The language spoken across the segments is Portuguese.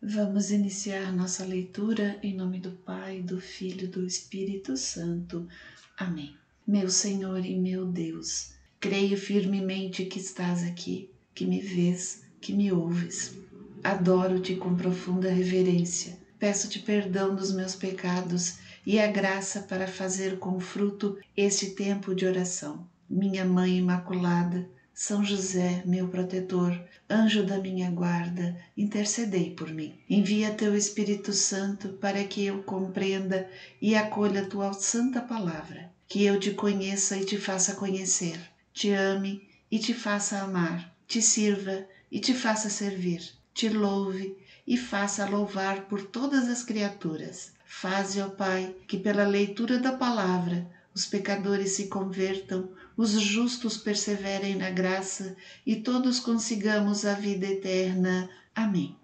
Vamos iniciar nossa leitura em nome do Pai, do Filho e do Espírito Santo. Amém. Meu Senhor e meu Deus, creio firmemente que estás aqui, que me vês, que me ouves. Adoro-te com profunda reverência. Peço-te perdão dos meus pecados e a graça para fazer com fruto este tempo de oração. Minha Mãe Imaculada, São José, meu protetor, anjo da minha guarda, intercedei por mim. Envia teu Espírito Santo para que eu compreenda e acolha tua santa palavra, que eu te conheça e te faça conhecer, te ame e te faça amar, te sirva e te faça servir, te louve e faça louvar por todas as criaturas. Faze, ó Pai, que pela leitura da palavra os pecadores se convertam, os justos perseverem na graça e todos consigamos a vida eterna. Amém.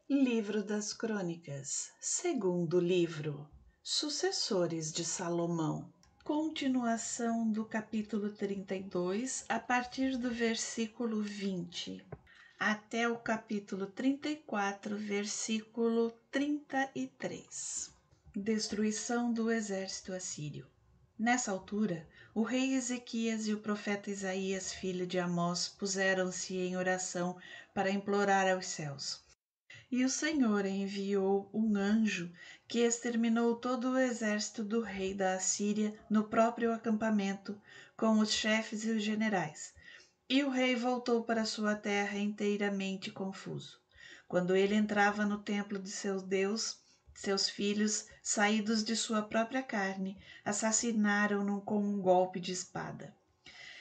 Livro das Crônicas, segundo livro, Sucessores de Salomão. Continuação do capítulo 32, a partir do versículo 20, até o capítulo 34, versículo 33. Destruição do exército assírio. Nessa altura, o rei Ezequias e o profeta Isaías, filho de Amós, puseram-se em oração para implorar aos céus. E o Senhor enviou um anjo que exterminou todo o exército do rei da Assíria no próprio acampamento, com os chefes e os generais. E o rei voltou para sua terra inteiramente confuso. Quando ele entrava no templo de seu Deus, seus filhos, saídos de sua própria carne, assassinaram-no com um golpe de espada.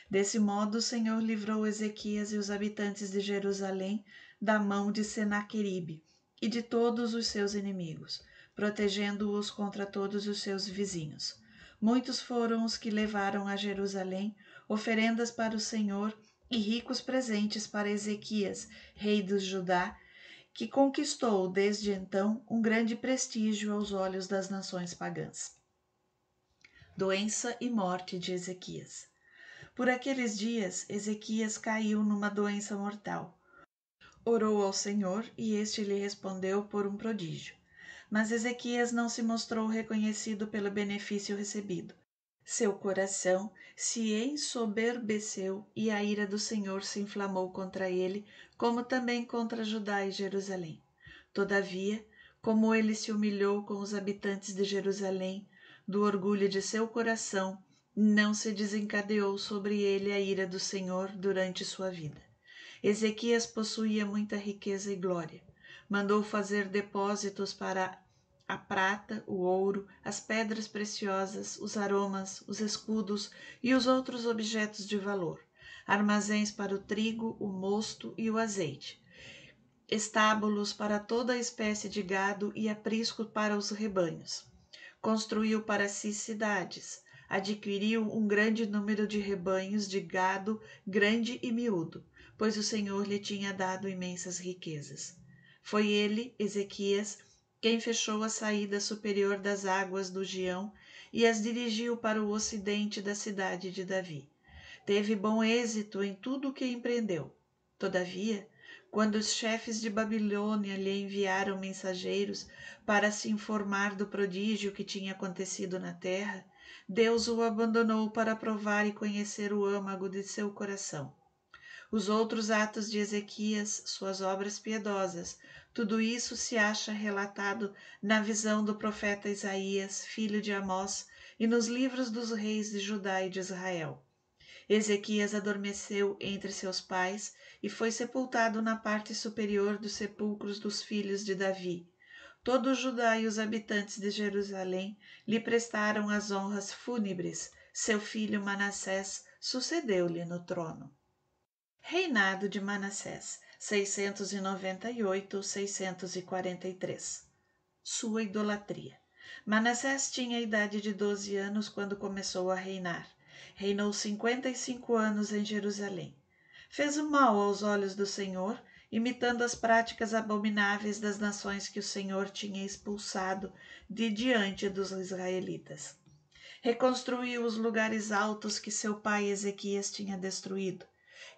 Desse modo, o Senhor livrou Ezequias e os habitantes de Jerusalém da mão de Senaqueribe e de todos os seus inimigos, protegendo-os contra todos os seus vizinhos. Muitos foram os que levaram a Jerusalém oferendas para o Senhor e ricos presentes para Ezequias, rei dos Judá, que conquistou desde então um grande prestígio aos olhos das nações pagãs. Doença e morte de Ezequias. Por aqueles dias, Ezequias caiu numa doença mortal. Orou ao Senhor e este lhe respondeu por um prodígio. Mas Ezequias não se mostrou reconhecido pelo benefício recebido. Seu coração se ensoberbeceu e a ira do Senhor se inflamou contra ele, como também contra Judá e Jerusalém. Todavia, como ele se humilhou com os habitantes de Jerusalém, do orgulho de seu coração, não se desencadeou sobre ele a ira do Senhor durante sua vida. Ezequias possuía muita riqueza e glória. Mandou fazer depósitos para a prata, o ouro, as pedras preciosas, os aromas, os escudos e os outros objetos de valor, armazéns para o trigo, o mosto e o azeite, estábulos para toda a espécie de gado e aprisco para os rebanhos. Construiu para si cidades, adquiriu um grande número de rebanhos de gado grande e miúdo, pois o Senhor lhe tinha dado imensas riquezas. Foi ele, Ezequias, quem fechou a saída superior das águas do Gião e as dirigiu para o ocidente da cidade de Davi. Teve bom êxito em tudo o que empreendeu. Todavia, quando os chefes de Babilônia lhe enviaram mensageiros para se informar do prodígio que tinha acontecido na terra, Deus o abandonou para provar e conhecer o âmago de seu coração. Os outros atos de Ezequias, suas obras piedosas, tudo isso se acha relatado na visão do profeta Isaías, filho de Amós, e nos livros dos reis de Judá e de Israel. Ezequias adormeceu entre seus pais e foi sepultado na parte superior dos sepulcros dos filhos de Davi. Todo o Judá e os habitantes de Jerusalém lhe prestaram as honras fúnebres. Seu filho Manassés sucedeu-lhe no trono. Reinado de Manassés, 698-643. Sua idolatria. Manassés tinha a idade de 12 anos quando começou a reinar. Reinou 55 anos em Jerusalém. Fez o mal aos olhos do Senhor, imitando as práticas abomináveis das nações que o Senhor tinha expulsado de diante dos israelitas. Reconstruiu os lugares altos que seu pai Ezequias tinha destruído.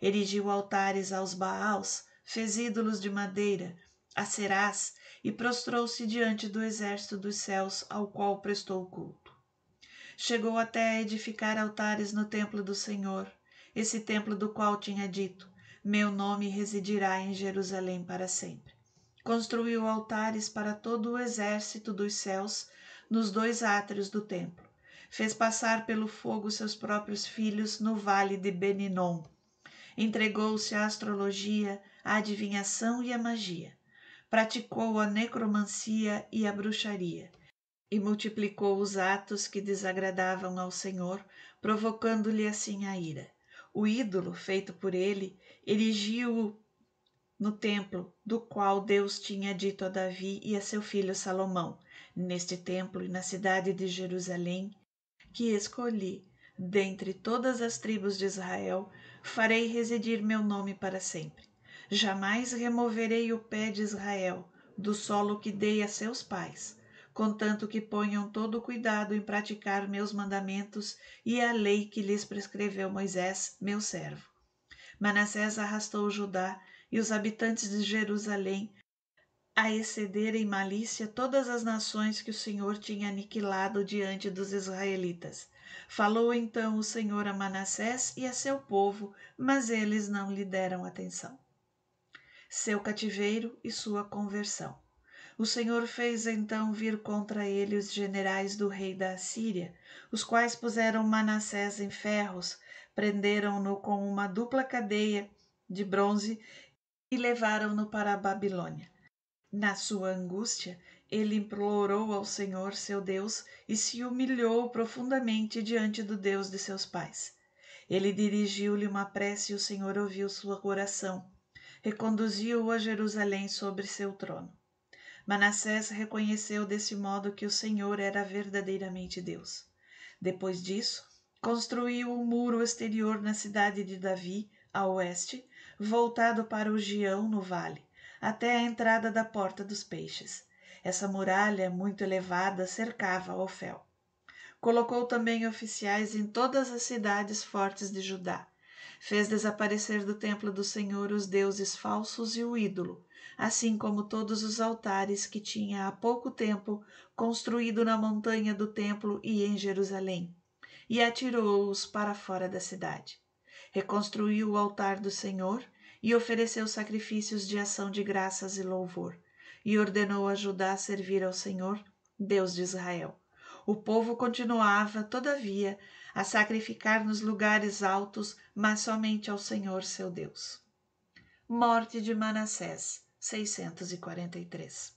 Erigiu altares aos Baals, fez ídolos de madeira, Aserás e prostrou-se diante do exército dos céus, ao qual prestou culto. Chegou até a edificar altares no templo do Senhor, esse templo do qual tinha dito: meu nome residirá em Jerusalém para sempre. Construiu altares para todo o exército dos céus nos 2 átrios do templo. Fez passar pelo fogo seus próprios filhos no vale de Ben-Hinom. Entregou-se à astrologia, à adivinhação e à magia. Praticou a necromancia e a bruxaria. E multiplicou os atos que desagradavam ao Senhor, provocando-lhe assim a ira. O ídolo feito por ele erigiu-o no templo, do qual Deus tinha dito a Davi e a seu filho Salomão: neste templo e na cidade de Jerusalém, que escolhi dentre todas as tribos de Israel, farei residir meu nome para sempre. Jamais removerei o pé de Israel do solo que dei a seus pais, contanto que ponham todo o cuidado em praticar meus mandamentos e a lei que lhes prescreveu Moisés, meu servo. Manassés arrastou Judá e os habitantes de Jerusalém a excederem malícia todas as nações que o Senhor tinha aniquilado diante dos israelitas. Falou então o Senhor a Manassés e a seu povo, mas eles não lhe deram atenção. Seu cativeiro e sua conversão. O Senhor fez então vir contra ele os generais do rei da Assíria, os quais puseram Manassés em ferros, prenderam-no com uma dupla cadeia de bronze e levaram-no para a Babilônia. Na sua angústia, ele implorou ao Senhor, seu Deus, e se humilhou profundamente diante do Deus de seus pais. Ele dirigiu-lhe uma prece e o Senhor ouviu sua oração. Reconduziu-o a Jerusalém sobre seu trono. Manassés reconheceu desse modo que o Senhor era verdadeiramente Deus. Depois disso, construiu um muro exterior na cidade de Davi, a oeste, voltado para o Gião no vale, até a entrada da Porta dos Peixes. Essa muralha, muito elevada, cercava Ofel. Colocou também oficiais em todas as cidades fortes de Judá. Fez desaparecer do templo do Senhor os deuses falsos e o ídolo, assim como todos os altares que tinha há pouco tempo construído na montanha do templo e em Jerusalém, e atirou-os para fora da cidade. Reconstruiu o altar do Senhor e ofereceu sacrifícios de ação de graças e louvor, e ordenou a Judá servir ao Senhor, Deus de Israel. O povo continuava, todavia, a sacrificar nos lugares altos, mas somente ao Senhor seu Deus. Morte de Manassés, 643.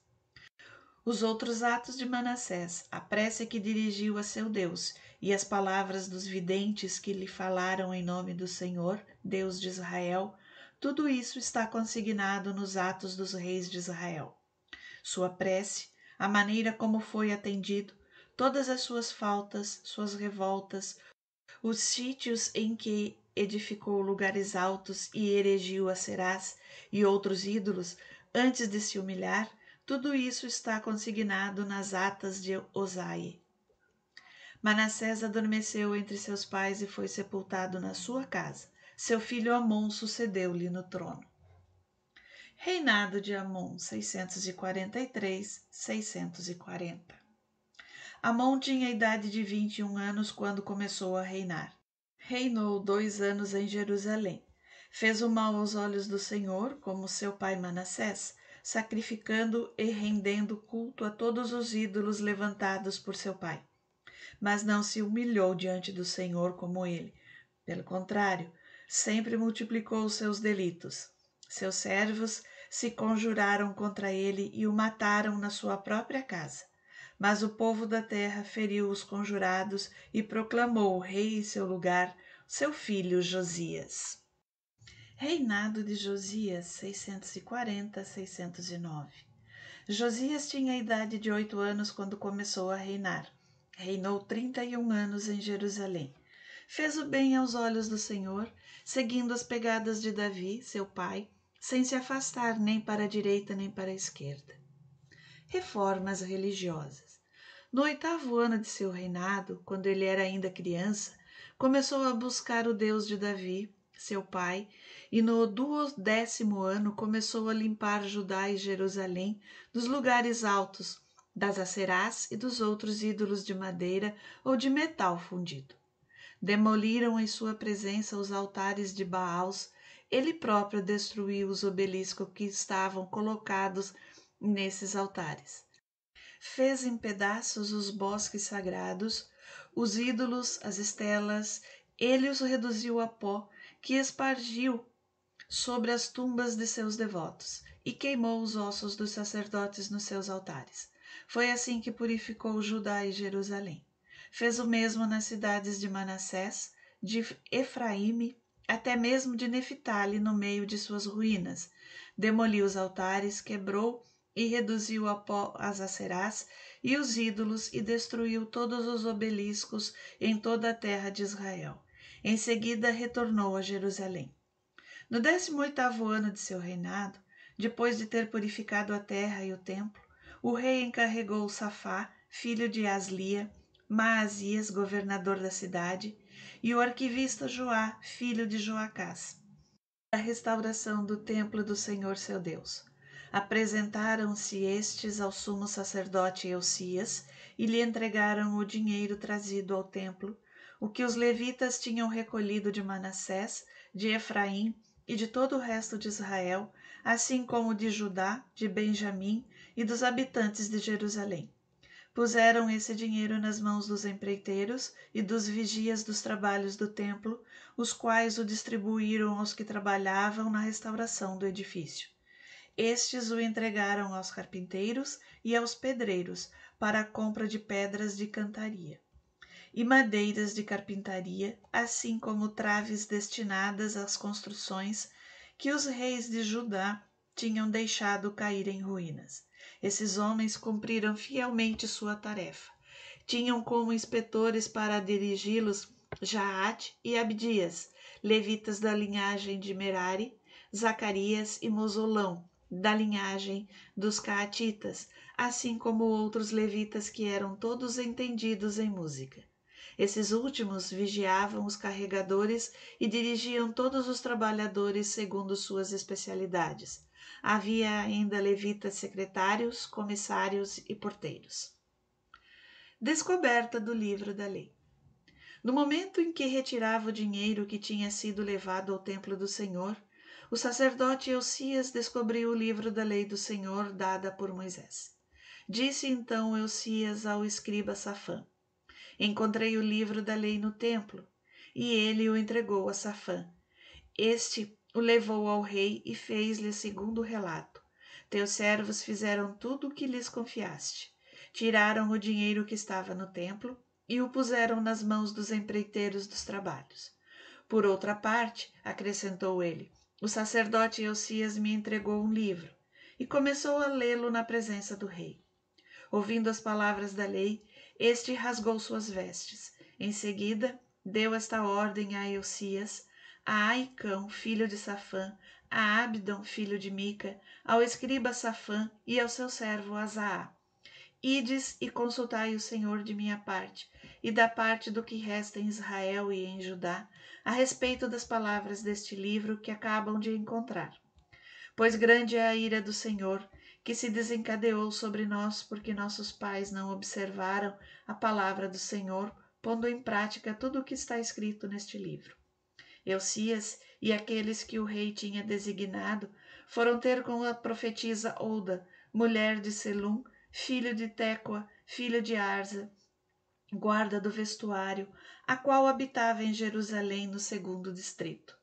Os outros atos de Manassés, a prece que dirigiu a seu Deus e as palavras dos videntes que lhe falaram em nome do Senhor, Deus de Israel, tudo isso está consignado nos Atos dos Reis de Israel. Sua prece, a maneira como foi atendido, todas as suas faltas, suas revoltas, os sítios em que edificou lugares altos e erigiu Aserás e outros ídolos antes de se humilhar, tudo isso está consignado nas atas de Osaie. Manassés adormeceu entre seus pais e foi sepultado na sua casa. Seu filho Amon sucedeu-lhe no trono. Reinado de Amon, 643-640. Amon tinha a idade de 21 anos quando começou a reinar. Reinou 2 anos em Jerusalém. Fez o mal aos olhos do Senhor, como seu pai Manassés, sacrificando e rendendo culto a todos os ídolos levantados por seu pai. Mas não se humilhou diante do Senhor como ele. Pelo contrário, sempre multiplicou os seus delitos. Seus servos se conjuraram contra ele e o mataram na sua própria casa. Mas o povo da terra feriu os conjurados e proclamou rei em seu lugar, seu filho Josias. Reinado de Josias, 640-609. Josias tinha a idade de 8 anos quando começou a reinar. Reinou 31 anos em Jerusalém. Fez o bem aos olhos do Senhor, seguindo as pegadas de Davi, seu pai, sem se afastar nem para a direita nem para a esquerda. Reformas religiosas. No 8º ano de seu reinado, quando ele era ainda criança, começou a buscar o Deus de Davi, seu pai, e no 12º ano começou a limpar Judá e Jerusalém dos lugares altos, das acerás e dos outros ídolos de madeira ou de metal fundido. Demoliram em sua presença os altares de Baals. Ele próprio destruiu os obeliscos que estavam colocados nesses altares. Fez em pedaços os bosques sagrados, os ídolos, as estelas. Ele os reduziu a pó, que espargiu sobre as tumbas de seus devotos, e queimou os ossos dos sacerdotes nos seus altares. Foi assim que purificou Judá e Jerusalém. Fez o mesmo nas cidades de Manassés, de Efraíme, até mesmo de Neftali, no meio de suas ruínas. Demoliu os altares, quebrou e reduziu a pó as acerás e os ídolos, e destruiu todos os obeliscos em toda a terra de Israel. Em seguida retornou a Jerusalém. No 18º ano de seu reinado, depois de ter purificado a terra e o templo, o rei encarregou Safá, filho de Aslia, Maasias, governador da cidade, e o arquivista Joá, filho de Joacás, a restauração do templo do Senhor seu Deus. Apresentaram-se estes ao sumo sacerdote Eucias e lhe entregaram o dinheiro trazido ao templo, o que os levitas tinham recolhido de Manassés, de Efraim e de todo o resto de Israel, assim como de Judá, de Benjamim e dos habitantes de Jerusalém. Puseram esse dinheiro nas mãos dos empreiteiros e dos vigias dos trabalhos do templo, os quais o distribuíram aos que trabalhavam na restauração do edifício. Estes o entregaram aos carpinteiros e aos pedreiros para a compra de pedras de cantaria e madeiras de carpintaria, assim como traves destinadas às construções que os reis de Judá tinham deixado cair em ruínas. Esses homens cumpriram fielmente sua tarefa. Tinham como inspetores para dirigi-los Jaate e Abdias, levitas da linhagem de Merari, Zacarias e Mosolão, da linhagem dos Caatitas, assim como outros levitas que eram todos entendidos em música. Esses últimos vigiavam os carregadores e dirigiam todos os trabalhadores segundo suas especialidades. Havia ainda levitas secretários, comissários e porteiros. Descoberta do livro da lei. No momento em que retirava o dinheiro que tinha sido levado ao templo do Senhor, o sacerdote Eucias descobriu o livro da lei do Senhor dada por Moisés. Disse então Eucias ao escriba Safã: encontrei o livro da lei no templo, e ele o entregou a Safã. Este o levou ao rei e fez-lhe segundo o relato. Teus servos fizeram tudo o que lhes confiaste. Tiraram o dinheiro que estava no templo e o puseram nas mãos dos empreiteiros dos trabalhos. Por outra parte, acrescentou ele, o sacerdote Eucias me entregou um livro e começou a lê-lo na presença do rei. Ouvindo as palavras da lei, este rasgou suas vestes. Em seguida, deu esta ordem a Eucias, a Aicão, filho de Safã, a Abdon, filho de Mica, ao escriba Safã e ao seu servo Asaá. Ides e consultai o Senhor de minha parte, e da parte do que resta em Israel e em Judá, a respeito das palavras deste livro que acabam de encontrar. Pois grande é a ira do Senhor, que se desencadeou sobre nós, porque nossos pais não observaram a palavra do Senhor, pondo em prática tudo o que está escrito neste livro. Eucias e aqueles que o rei tinha designado foram ter com a profetisa Ouda, mulher de Selum, filho de Tecoa, filho de Arza, guarda do vestuário, a qual habitava em Jerusalém no 2º distrito.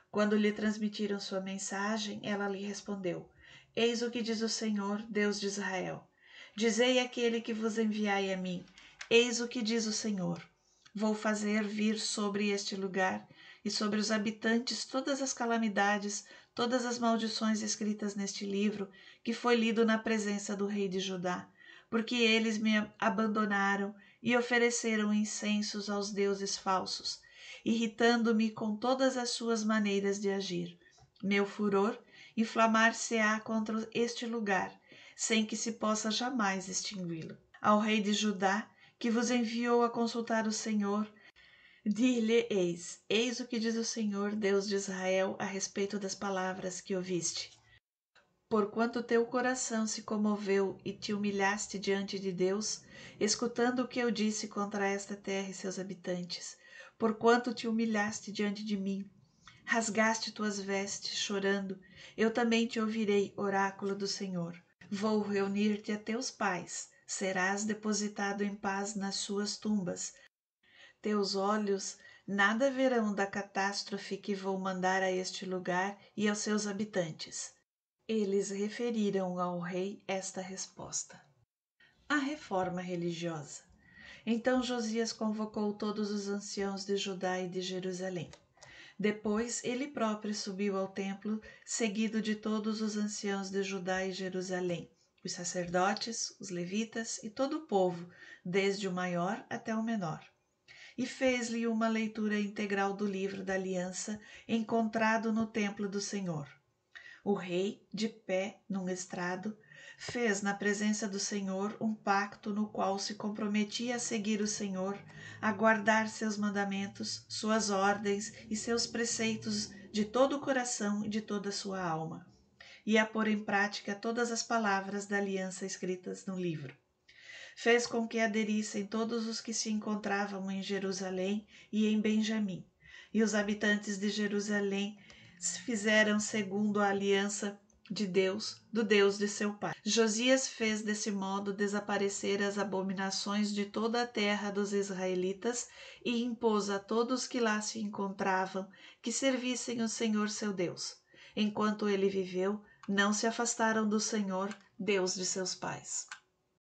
Quando lhe transmitiram sua mensagem, ela lhe respondeu: eis o que diz o Senhor, Deus de Israel. Dizei àquele que vos enviai a mim: eis o que diz o Senhor. Vou fazer vir sobre este lugar e sobre os habitantes todas as calamidades, todas as maldições escritas neste livro, que foi lido na presença do rei de Judá, porque eles me abandonaram e ofereceram incensos aos deuses falsos, irritando-me com todas as suas maneiras de agir. Meu furor inflamar-se-á contra este lugar, sem que se possa jamais extingui-lo. Ao rei de Judá, que vos enviou a consultar o Senhor, Dir-lhe-eis: eis o que diz o Senhor, Deus de Israel, a respeito das palavras que ouviste. Porquanto teu coração se comoveu e te humilhaste diante de Deus, escutando o que eu disse contra esta terra e seus habitantes, porquanto te humilhaste diante de mim, rasgaste tuas vestes, chorando, eu também te ouvirei, oráculo do Senhor. Vou reunir-te a teus pais, serás depositado em paz nas suas tumbas. Teus olhos nada verão da catástrofe que vou mandar a este lugar e aos seus habitantes. Eles referiram ao rei esta resposta. A reforma religiosa. Então Josias convocou todos os anciãos de Judá e de Jerusalém. Depois ele próprio subiu ao templo, seguido de todos os anciãos de Judá e Jerusalém, os sacerdotes, os levitas e todo o povo, desde o maior até o menor. E fez-lhe uma leitura integral do livro da aliança encontrado no templo do Senhor. O rei, de pé num estrado, fez na presença do Senhor um pacto no qual se comprometia a seguir o Senhor, a guardar seus mandamentos, suas ordens e seus preceitos de todo o coração e de toda a sua alma, e a pôr em prática todas as palavras da aliança escritas no livro. Fez com que aderissem todos os que se encontravam em Jerusalém e em Benjamim, e os habitantes de Jerusalém fizeram segundo a aliança de Deus, do Deus de seu pai. Josias fez desse modo desaparecer as abominações de toda a terra dos israelitas e impôs a todos que lá se encontravam que servissem o Senhor seu Deus. Enquanto ele viveu, não se afastaram do Senhor, Deus de seus pais.